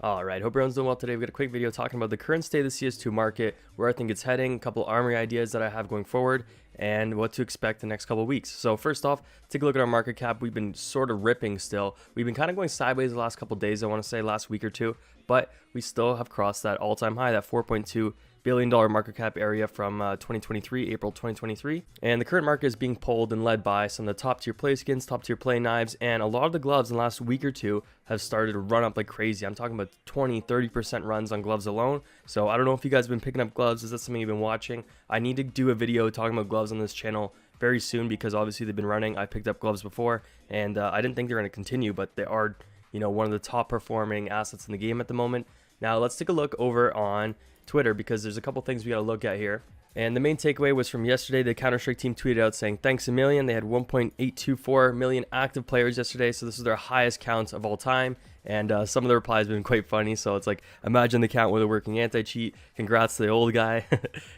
Alright, hope everyone's doing well today. We've got a quick video talking about the current state of the CS2 market, where I think it's heading, a couple Armory ideas that I have going forward, and what to expect the next couple of weeks. So first off, take a look at our market cap. We've been sort of ripping still. We've been kind of going sideways the last couple of days, I want to say last week or two, but we still have crossed that all-time high, that $4.2 billion market cap area from 2023, April 2023. And the current market is being pulled and led by some of the top tier play skins, top tier play knives, and a lot of the gloves in the last week or two have started to run up like crazy. I'm talking about 20-30% runs on gloves alone. So I don't know if you guys have been picking up gloves. Is that something you've been watching? I need to do a video talking about gloves on this channel very soon, because obviously they've been running. I picked up gloves before, and I didn't think they're going to continue, but they are, you know, one of the top performing assets in the game at the moment. Now let's take a look over on Twitter, because there's a couple things we got to look at here. And the main takeaway was from yesterday. The Counter-Strike team tweeted out saying, "Thanks a million." They had 1.824 million active players yesterday, so this is their highest count of all time. And some of the replies have been quite funny. So it's like, imagine the count with a working anti-cheat. Congrats to the old guy.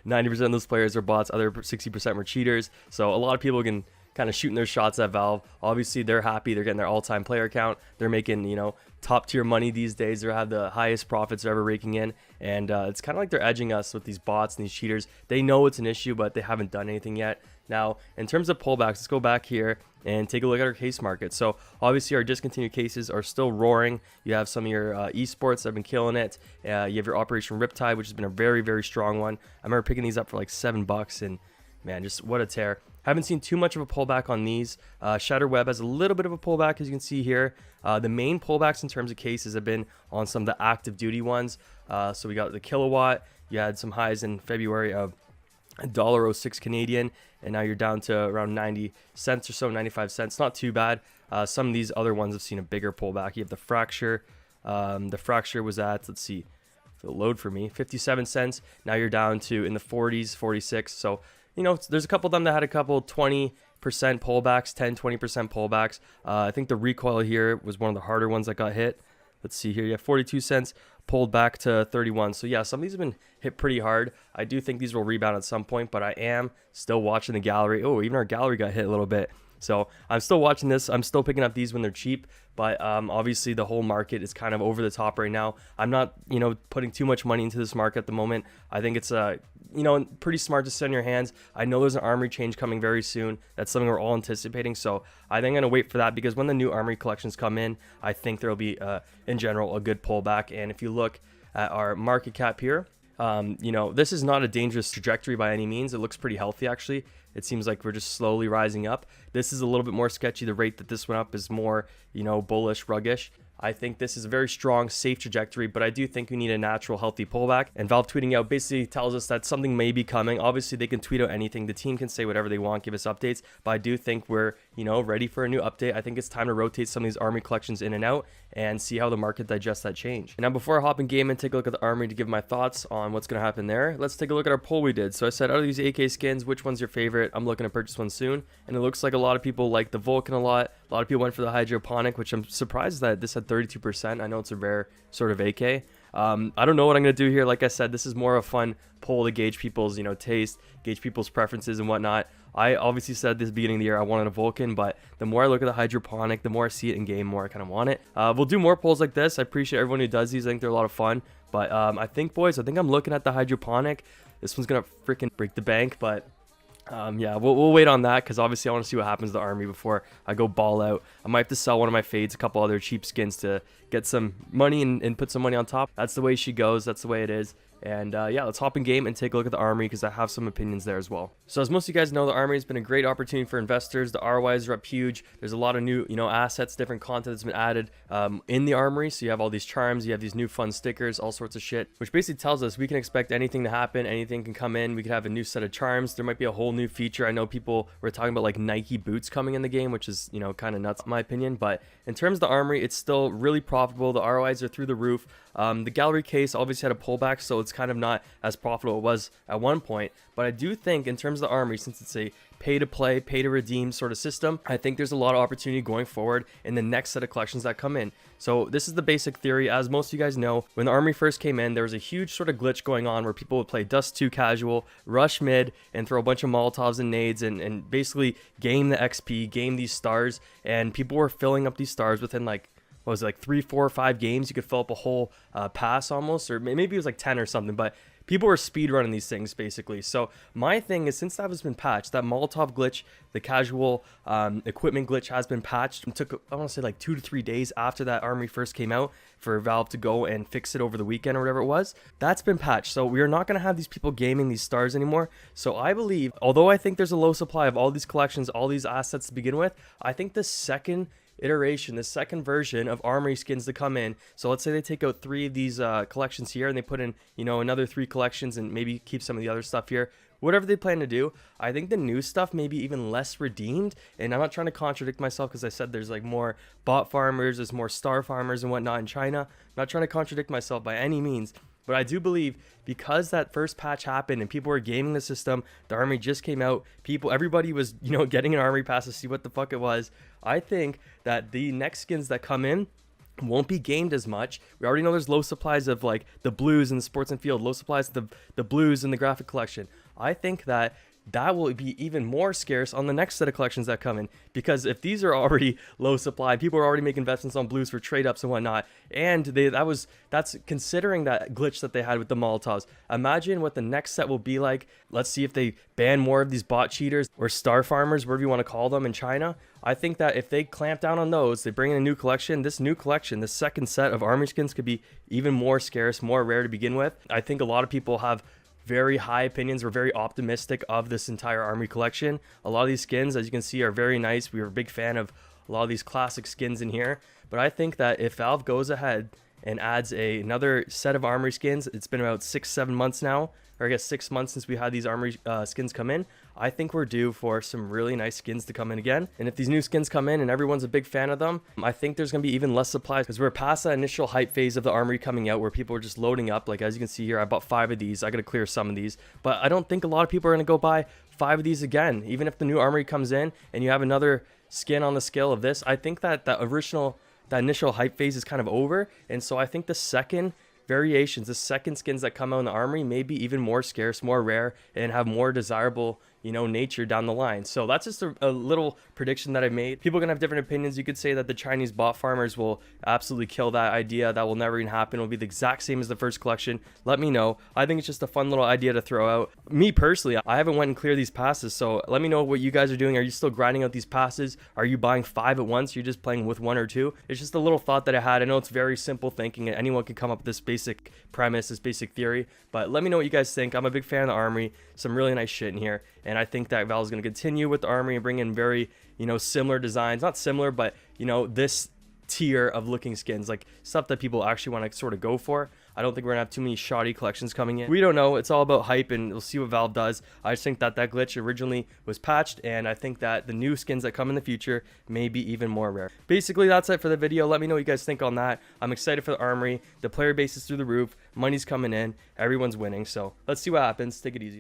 90% of those players are bots. Other 60% were cheaters. So a lot of people can kind of shooting their shots at Valve. Obviously, they're happy. They're getting their all-time player count. They're making, you know, top-tier money these days. They have the highest profits they're ever raking in. And it's kind of like they're edging us with these bots and these cheaters. They know it's an issue, but they haven't done anything yet. Now, in terms of pullbacks, let's go back here and take a look at our case market. So obviously our discontinued cases are still roaring. You have some of your esports that have been killing it. You have your Operation Riptide, which has been a very, very strong one. I remember picking these up for like $7, and man, just what a tear. Haven't seen too much of a pullback on these. Shatter Web has a little bit of a pullback, as you can see here. The main pullbacks in terms of cases have been on some of the active duty ones. So we got the Kilowatt. You had some highs in February of $1.06 Canadian, and now you're down to around 90 cents or so, 95 cents. Not too bad. Some of these other ones have seen a bigger pullback. You have the Fracture. The Fracture was at, let's see, for the load for me, 57 cents. Now you're down to in the 40s, 46. So, you know, there's a couple of them that had a couple 20% pullbacks, 10-20% pullbacks. I think the Recoil here was one of the harder ones that got hit. Let's see here. You have 42 cents pulled back to 31. So yeah, some of these have been hit pretty hard. I do think these will rebound at some point, but I am still watching the gallery. Oh, even our gallery got hit a little bit. So I'm still watching this. I'm still picking up these when they're cheap, but obviously the whole market is kind of over the top right now. I'm not, you know, putting too much money into this market at the moment. I think it's you know, pretty smart to sit on your hands. I know there's an Armory change coming very soon. That's something we're all anticipating. So I think I'm gonna wait for that, because when the new Armory collections come in, I think there'll be in general a good pullback. And if you look at our market cap here, you know, this is not a dangerous trajectory by any means. It looks pretty healthy, actually. It seems like we're just slowly rising up. This is a little bit more sketchy. The rate that this went up is more, you know, bullish, ruggish. I think this is a very strong, safe trajectory, but I do think we need a natural, healthy pullback. And Valve tweeting out basically tells us that something may be coming. Obviously, they can tweet out anything. The team can say whatever they want, give us updates, but I do think we're, you know, ready for a new update. I think it's time to rotate some of these Armory collections in and out and see how the market digests that change. Now, before I hop in game and take a look at the Armory to give my thoughts on what's going to happen there, let's take a look at our poll we did. So I said, out of these AK skins, which one's your favorite? I'm looking to purchase one soon. And it looks like a lot of people like the Vulcan a lot. A lot of people went for the hydroponic, which I'm surprised that this had 32%. I know it's a rare sort of AK. I don't know what I'm going to do here. Like I said, this is more a fun poll to gauge people's, you know, taste, gauge people's preferences and whatnot. I obviously said this beginning of the year I wanted a Vulcan, but the more I look at the hydroponic, the more I see it in game, the more I kind of want it. We'll do more polls like this. I appreciate everyone who does these. I think they're a lot of fun. But I think, boys, I think I'm looking at the hydroponic. This one's going to freaking break the bank, but yeah, we'll wait on that, because obviously I want to see what happens to the Army before I go ball out. I might have to sell one of my fades, a couple other cheap skins to get some money and put some money on top. That's the way she goes. That's the way it is. And yeah, let's hop in game and take a look at the Armory, because I have some opinions there as well. So as most of you guys know, the Armory has been a great opportunity for investors. The ROIs are up huge. There's a lot of new, you know, assets, different content that's been added in the Armory. So you have all these charms, you have these new fun stickers, all sorts of shit, which basically tells us we can expect anything to happen. Anything can come in. We could have a new set of charms. There might be a whole new feature. I know people were talking about like Nike boots coming in the game, which is, you know, kind of nuts in my opinion. But in terms of the Armory, it's still really profitable. The ROIs are through the roof. The gallery case obviously had a pullback, so it's kind of not as profitable as it was at one point. But I do think in terms of the Armory, since it's a pay to play, pay to redeem sort of system, I think there's a lot of opportunity going forward in the next set of collections that come in. So this is the basic theory. As most of you guys know, when the Armory first came in, there was a huge sort of glitch going on where people would play Dust 2 casual, rush mid, and throw a bunch of Molotovs and nades and basically game the XP, game these stars, and people were filling up these stars within like what was it, like 3, 4, 5 games, you could fill up a whole pass almost, or maybe it was like 10 or something, but people were speed running these things basically. So my thing is, since that has been patched, that Molotov glitch, the casual equipment glitch has been patched. It took, I want to say, like 2 to 3 days after that Armory first came out for Valve to go and fix it over the weekend or whatever it was. That's been patched. So we are not going to have these people gaming these stars anymore. So I believe, although I think there's a low supply of all these collections, all these assets to begin with, I think the second iteration, the second version of Armory skins to come in. So let's say they take out 3 of these collections here and they put in, you know, another 3 collections and maybe keep some of the other stuff here. Whatever they plan to do, I think the new stuff may be even less redeemed. And I'm not trying to contradict myself, because I said there's like more bot farmers, there's more star farmers and whatnot in China. I'm not trying to contradict myself by any means. But I do believe, because that first patch happened and people were gaming the system, the Armory just came out, everybody was, you know, getting an Armory pass to see what the fuck it was. I think that the next skins that come in won't be gamed as much. We already know there's low supplies of like the blues in the sports and field, low supplies of the blues in the graphic collection. I think that will be even more scarce on the next set of collections that come in, because if these are already low supply, people are already making investments on blues for trade ups and whatnot, and that's considering that glitch that they had with the Molotovs. Imagine what the next set will be like. Let's see if they ban more of these bot cheaters or star farmers, whatever you want to call them, in China. I think that if they clamp down on those, they bring in a new collection, this second set of Armory skins could be even more scarce, more rare to begin with. I think a lot of people have very high opinions. We're very optimistic of this entire Armory collection. A lot of these skins, as you can see, are very nice. We were a big fan of a lot of these classic skins in here. But I think that if Valve goes ahead and adds another set of Armory skins, it's been about 6-7 months now, or I guess 6 months since we had these Armory skins come in. I think we're due for some really nice skins to come in again. And if these new skins come in and everyone's a big fan of them, I think there's going to be even less supply, because we're past that initial hype phase of the Armory coming out where people are just loading up. Like, as you can see here, I bought 5 of these. I got to clear some of these. But I don't think a lot of people are going to go buy 5 of these again. Even if the new Armory comes in and you have another skin on the scale of this, I think that that initial hype phase is kind of over. And so I think the second variations, the second skins that come out in the Armory may be even more scarce, more rare, and have more desirable, you know, nature down the line. So that's just a little prediction that I made. People are gonna have different opinions. You could say that the Chinese bot farmers will absolutely kill that idea. That will never even happen. It'll be the exact same as the first collection. Let me know. I think it's just a fun little idea to throw out. Me personally, I haven't went and cleared these passes, so let me know what you guys are doing. Are you still grinding out these passes? Are you buying 5 at once? You're just playing with 1 or 2? It's just a little thought that I had. I know it's very simple thinking, and anyone can come up with this basic premise, this basic theory, but let me know what you guys think. I'm a big fan of the Armory. Some really nice shit in here, and I think that Valve is going to continue with the Armory and bring in very, you know, similar designs. Not similar, but, you know, this tier of looking skins, like stuff that people actually want to sort of go for. I don't think we're gonna have too many shoddy collections coming in. We don't know. It's all about hype, and we'll see what Valve does. I just think that glitch originally was patched, and I think that the new skins that come in the future may be even more rare. Basically, that's it for the video. Let me know what you guys think on that. I'm excited for the Armory. The player base is through the roof. Money's coming in. Everyone's winning. So let's see what happens. Take it easy.